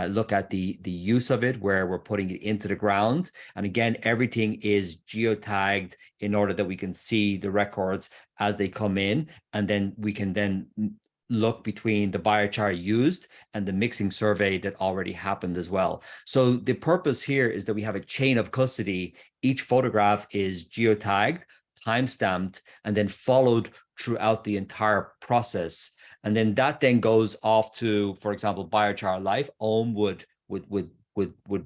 look at the use of it where we're putting it into the ground. And again, everything is geotagged in order that we can see the records as they come in. And then we can then look between the biochar used and the mixing survey that already happened as well. So the purpose here is that we have a chain of custody. Each photograph is geotagged, time-stamped, and then followed throughout the entire process. And then that then goes off to, for example, Biochar Life. Ohm would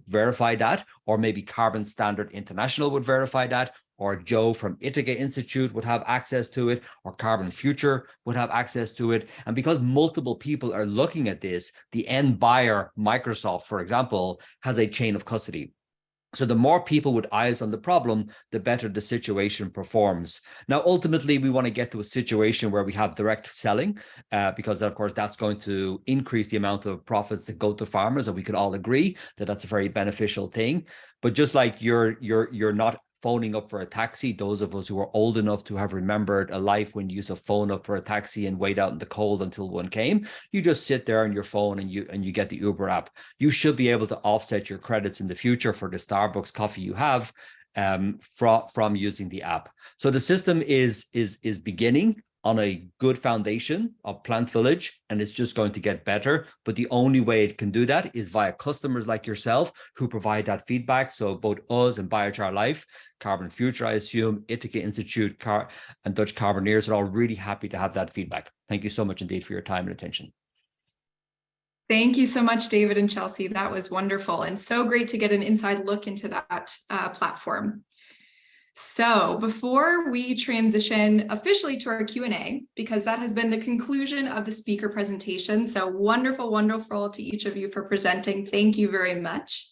verify that, or maybe Carbon Standard International would verify that, or Joe from Ithaka Institute would have access to it, or Carbonfuture would have access to it. And because multiple people are looking at this, the end buyer, Microsoft, for example, has a chain of custody. So the more people with eyes on the problem, the better the situation performs. Now, ultimately, we want to get to a situation where we have direct selling, because of course, that's going to increase the amount of profits that go to farmers, and we could all agree that that's a very beneficial thing. But just like you're not phoning up for a taxi, those of us who are old enough to have remembered a life when you used to phone up for a taxi and wait out in the cold until one came, you just sit there on your phone and you get the Uber app. You should be able to offset your credits in the future for the Starbucks coffee you have from using the app. So the system is beginning on a good foundation of PlantVillage, and it's just going to get better. But the only way it can do that is via customers like yourself who provide that feedback. So both us and Biochar Life, Carbonfuture, I assume, Ithaka Institute, and Dutch Carboneers are all really happy to have that feedback. Thank you so much indeed for your time and attention. Thank you so much, David and Chelsea. That was wonderful and so great to get an inside look into that platform. So before we transition officially to our Q&A, because that has been the conclusion of the speaker presentation, so wonderful, wonderful to each of you for presenting. Thank you very much.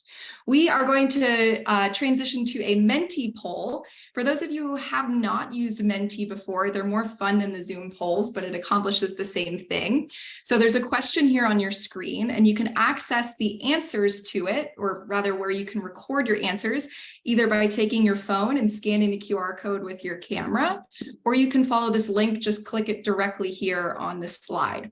We are going to transition to a Menti poll. For those of you who have not used Menti before, they're more fun than the Zoom polls, but it accomplishes the same thing. So there's a question here on your screen, and you can access the answers to it, or rather where you can record your answers, either by taking your phone and scanning the QR code with your camera, or you can follow this link, just click it directly here on this slide.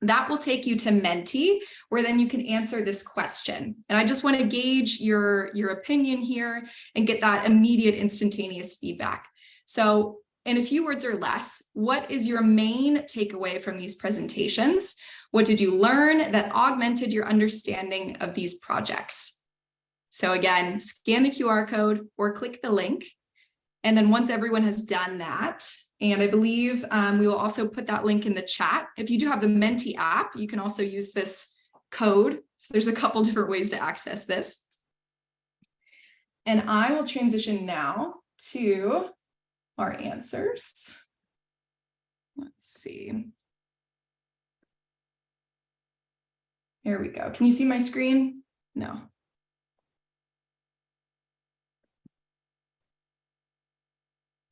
That will take you to Menti, where then you can answer this question. And I just want to gauge your opinion here and get that immediate instantaneous feedback. So in a few words or less, what is your main takeaway from these presentations? What did you learn that augmented your understanding of these projects? So again, scan the QR code or click the link. And then once everyone has done that, and I believe we will also put that link in the chat. If you do have the Menti app, you can also use this code So there's a couple different ways to access this. And I will transition now to our answers. Let's see. Here we go. Can you see my screen? No.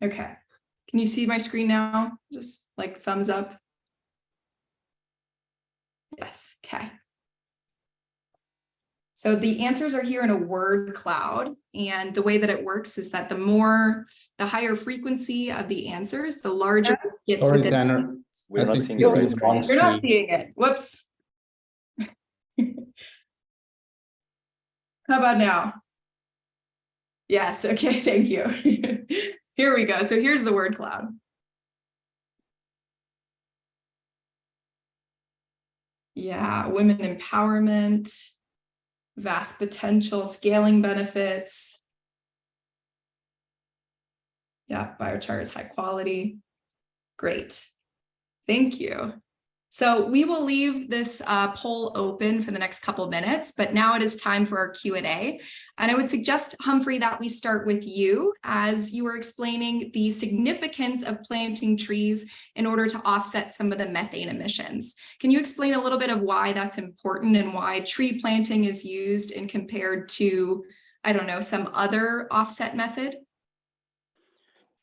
Okay. Can you see my screen now? Just like thumbs up. Yes. Okay. So the answers are here in a word cloud, and the way that it works is that the higher frequency of the answers, the larger it gets. Sorry, within. Tanner. We're not seeing You're your wrong screen. not screen. seeing it. Whoops. How about now? Yes. Okay. Thank you. Here we go. So here's the word cloud. Yeah. Women empowerment, vast potential, scaling benefits. Yeah. Biochar is high quality. Great. Thank you. So we will leave this poll open for the next couple of minutes, but now it is time for our Q&A. And I would suggest, Humphrey, that we start with you as you were explaining the significance of planting trees in order to offset some of the methane emissions. Can you explain a little bit of why that's important and why tree planting is used and compared to, I don't know, some other offset method?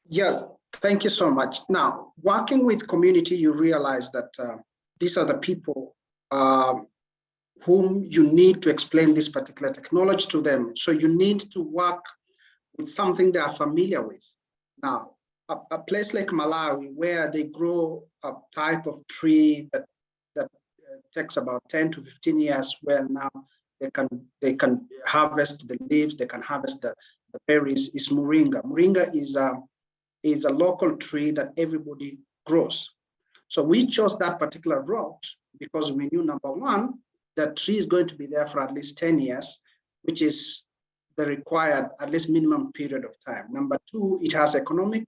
Yeah, thank you so much. Now, working with community, you realize that these are the people whom you need to explain this particular technology to them. So you need to work with something they are familiar with. Now, a place like Malawi, where they grow a type of tree that takes about 10 to 15 years, where now they can harvest the leaves, they can harvest the berries, is Moringa. Moringa is a local tree that everybody grows. So we chose that particular route because we knew, number one, that tree is going to be there for at least 10 years, which is the required at least minimum period of time. Number two, it has economic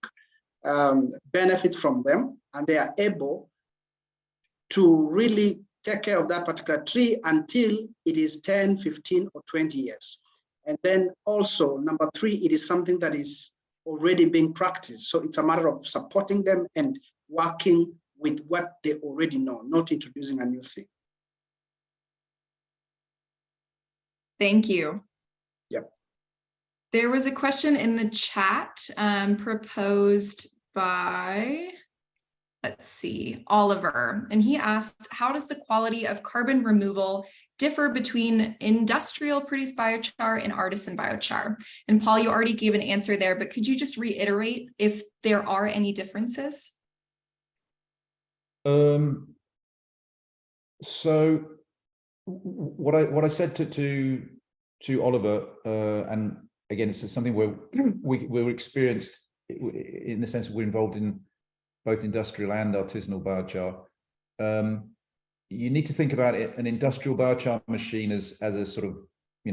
benefits from them, and they are able to really take care of that particular tree until it is 10, 15, or 20 years. And then also, number three, it is something that is already being practiced. So it's a matter of supporting them and working with what they already know, not introducing a new thing. Thank you. Yep. There was a question in the chat proposed by, let's see, Oliver, and he asked, how does the quality of carbon removal differ between industrial produced biochar and artisan biochar? And Paul, you already gave an answer there, but could you just reiterate if there are any differences? So what I said to Oliver, and again, it's something where we're experienced in the sense that we're involved in both industrial and artisanal biochar. You need to think about it, an industrial biochar machine as a sort of,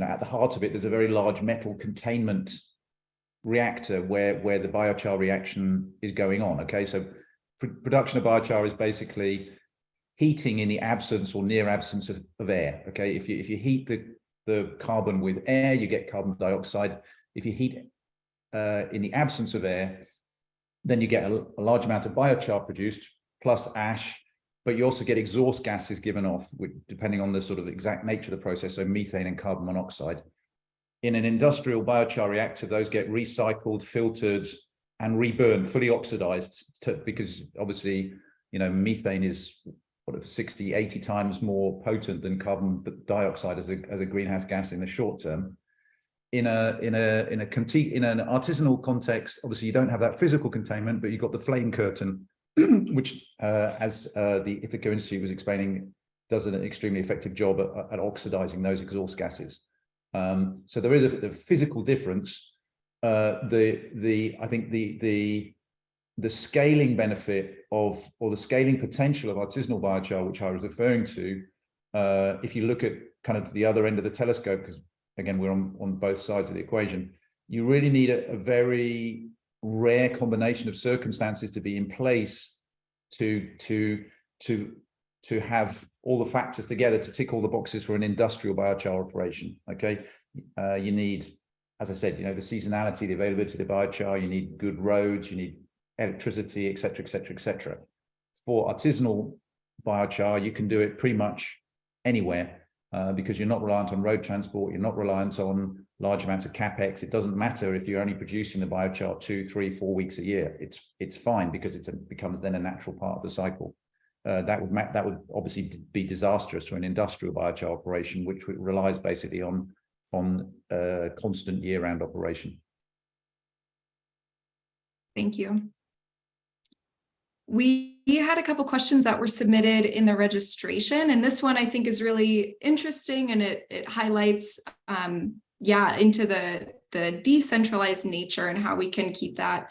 at the heart of it, there's a very large metal containment reactor where the biochar reaction is going on. Okay, so production of biochar is basically heating in the absence or near absence of air. Okay, if you heat the carbon with air, you get carbon dioxide. If you heat in the absence of air, then you get a large amount of biochar produced plus ash, but you also get exhaust gases given off, depending on the sort of exact nature of the process, so methane and carbon monoxide. In an industrial biochar reactor, those get recycled, filtered, and reburned, fully oxidized, because obviously, methane is 60, 80 times more potent than carbon dioxide as a greenhouse gas in the short term. In an artisanal context, obviously you don't have that physical containment, but you've got the flame curtain, which, as the Ithaka Institute was explaining, does an extremely effective job at oxidizing those exhaust gases. So there is a physical difference. I think the scaling benefit or the scaling potential of artisanal biochar, which I was referring to, if you look at kind of the other end of the telescope, because again, we're on both sides of the equation, you really need a very rare combination of circumstances to be in place to have all the factors together to tick all the boxes for an industrial biochar operation. Okay, you need, as I said, you know, the seasonality, the availability of the biochar. You need good roads. You need electricity, etc., etc., etc. For artisanal biochar, you can do it pretty much anywhere because you're not reliant on road transport. You're not reliant on large amounts of capex. It doesn't matter if you're only producing the biochar 2, 3, 4 weeks a year. It's fine because it becomes then a natural part of the cycle. That would obviously be disastrous to an industrial biochar operation, which relies basically on constant year-round operation. Thank you. We had a couple questions that were submitted in the registration, and this one I think is really interesting, and it highlights into the decentralized nature and how we can keep that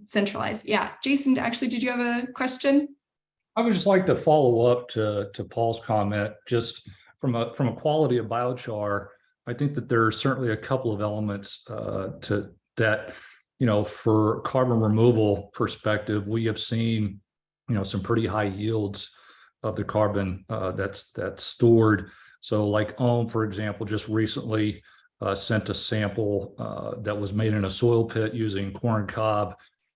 centralized. Yeah, Jason, actually, did you have a question? I would just like to follow up to Paul's comment, just from a quality of biochar. I think that there are certainly a couple of elements to that. You know, for carbon removal perspective, we have seen, you know, some pretty high yields of the carbon that's stored. So like Ohm, for example, just recently sent a sample that was made in a soil pit using corn cob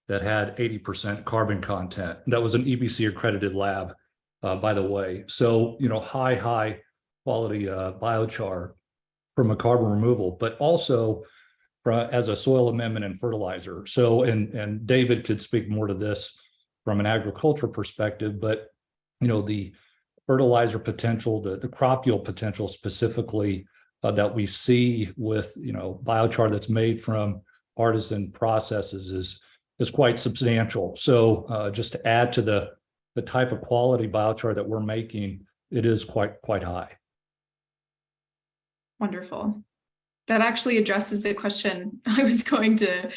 that had 80% carbon content. That was an EBC accredited lab, by the way. So, you know, high quality biochar from a carbon removal, but also as a soil amendment and fertilizer. So, and David could speak more to this from an agricultural perspective, but, you know, the fertilizer potential, the crop yield potential specifically that we see with, you know, biochar that's made from artisan processes is quite substantial. So just to add to the type of quality biochar that we're making, it is quite high. Wonderful. That actually addresses the question I was going to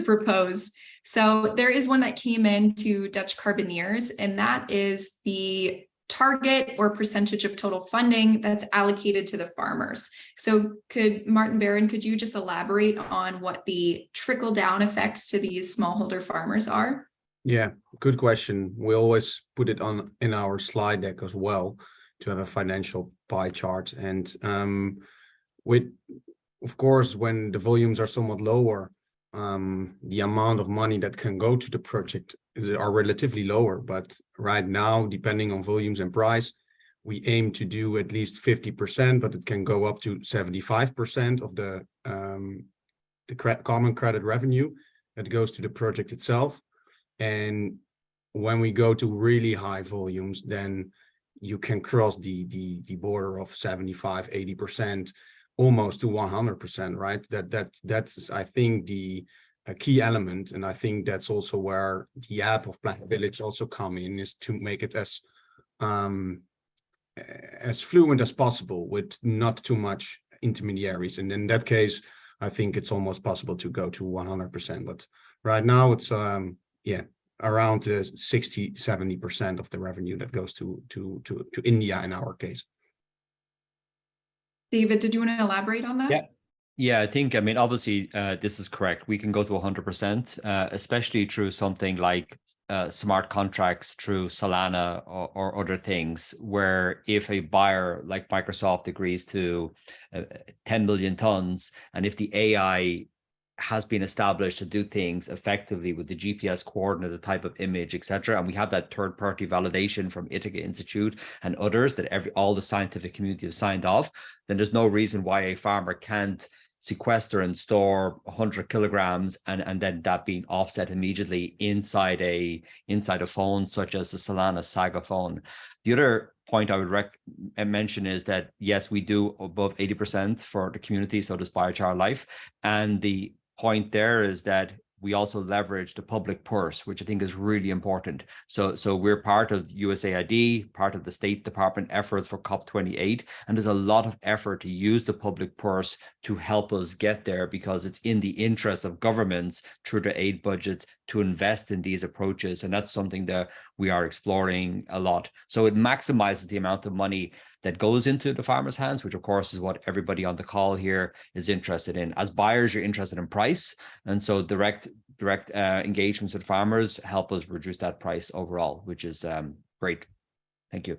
propose. So there is one that came in to Dutch Carboneers, and that is the target or percentage of total funding that's allocated to the farmers. So Martin Barron, could you just elaborate on what the trickle down effects to these smallholder farmers are? Yeah, good question. We always put it on in our slide deck as well to have a financial pie chart. And of course, when the volumes are somewhat lower, the amount of money that can go to the project are relatively lower. But right now, depending on volumes and price, we aim to do at least 50%, but it can go up to 75% of the common credit revenue that goes to the project itself. And when we go to really high volumes, then you can cross the border of 75, 80%. Almost to 100%, right? That's I think a key element, and I think that's also where the app of PlantVillage also come in, is to make it as fluent as possible with not too much intermediaries. And in that case, I think it's almost possible to go to 100%. But right now, it's around 60-70% of the revenue that goes to India in our case. David, did you want to elaborate on that? Yeah, I think, I mean, obviously, this is correct. We can go to 100%, especially through something like smart contracts through Solana or other things, where if a buyer like Microsoft agrees to 10 million tons, and if the AI has been established to do things effectively with the GPS coordinate, the type of image, etc., and we have that third-party validation from Ithaka Institute and others that all the scientific community have signed off, then there's no reason why a farmer can't sequester and store 100 kilograms and then that being offset immediately inside a phone such as the Solana Saga phone. The other point I would mention is that yes, we do above 80% for the community, so does Biochar Life, and the point there is that we also leverage the public purse, which I think is really important. So we're part of USAID, part of the State Department efforts for COP28, and there's a lot of effort to use the public purse to help us get there, because it's in the interest of governments through the aid budgets to invest in these approaches, and that's something that we are exploring a lot. So it maximizes the amount of money that goes into the farmer's hands, which of course is what everybody on the call here is interested in. As buyers, you're interested in price, and so direct engagements with farmers help us reduce that price overall, which is great. Thank you.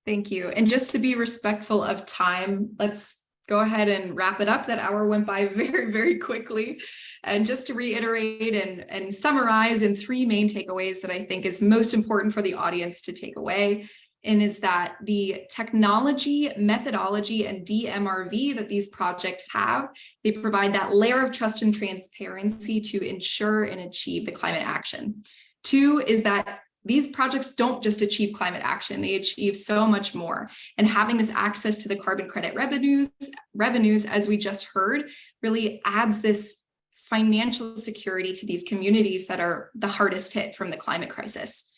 Thank you. And just to be respectful of time, let's go ahead and wrap it up. That hour went by very, very quickly. And just to reiterate and summarize in 3 main takeaways that I think is most important for the audience to take away, and is that the technology, methodology, and DMRV that these projects have, they provide that layer of trust and transparency to ensure and achieve the climate action. 2 is that these projects don't just achieve climate action, they achieve so much more. And having this access to the carbon credit revenues, as we just heard, really adds this financial security to these communities that are the hardest hit from the climate crisis.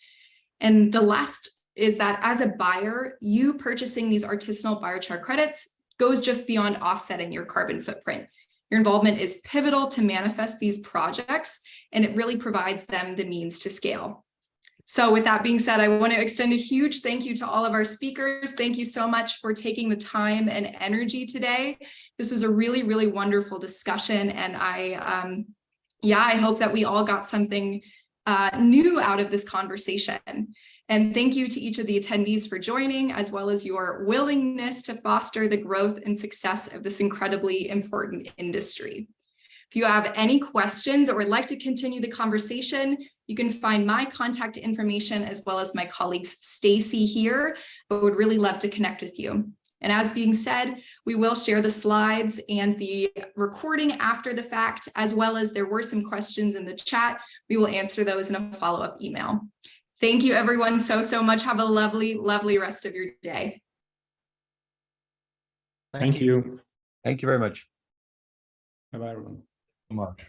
And the last is that as a buyer, you purchasing these artisanal biochar credits goes just beyond offsetting your carbon footprint. Your involvement is pivotal to manifest these projects, and it really provides them the means to scale. So with that being said, I want to extend a huge thank you to all of our speakers. Thank you so much for taking the time and energy today. This was a really, really wonderful discussion. And I hope that we all got something new out of this conversation. And thank you to each of the attendees for joining, as well as your willingness to foster the growth and success of this incredibly important industry. If you have any questions or would like to continue the conversation, you can find my contact information as well as my colleagues Stacy here, but would really love to connect with you. And as being said, we will share the slides and the recording after the fact, as well as there were some questions in the chat. We will answer those in a follow-up email. Thank you everyone so much. Have a lovely, lovely rest of your day. Thank you. Thank you very much. Bye-bye, everyone. So much.